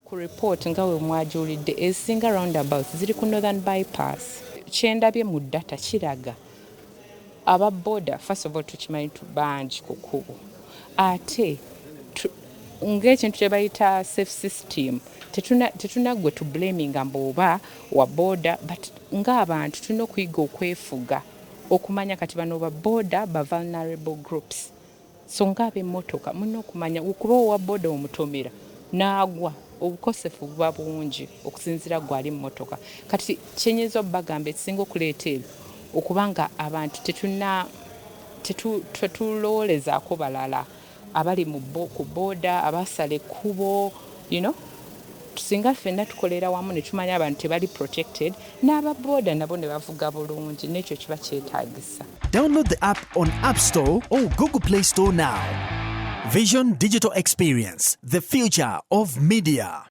ku report nga we mwajulidde ezisinga roundabouts ziri ku northern bypass. Kyendabye mu data kiraga aba boda first of all tukimanyi bangi ku kkubo ate ng'ekintu kye bayita safe system tetuna gwe tu blaminga mboba wa boda but ng'abantu tulina okuyiga okwefuga okumanya kati bano ba boda ba vulnerable groups so ng'ab'emmotoka mulina okumanya okuba owa boda omutomera n'agwa obukosefu buba bungi okusinziira gwali mmotoka kati kyenyiza obbagamba ekisinga okuleeta ebyo okubanga abantu tetulowoolezaako balala abali ku boda abasala ekkubo singa ffenna tukolera wamu ne tumanya abantu tebali protected n'ababoda nabo ne bavuga bulungi n'ekyo kiba kyetaagisa. Download the app on App Store or Google Play Store now. Vision Digital Experience, the future of media.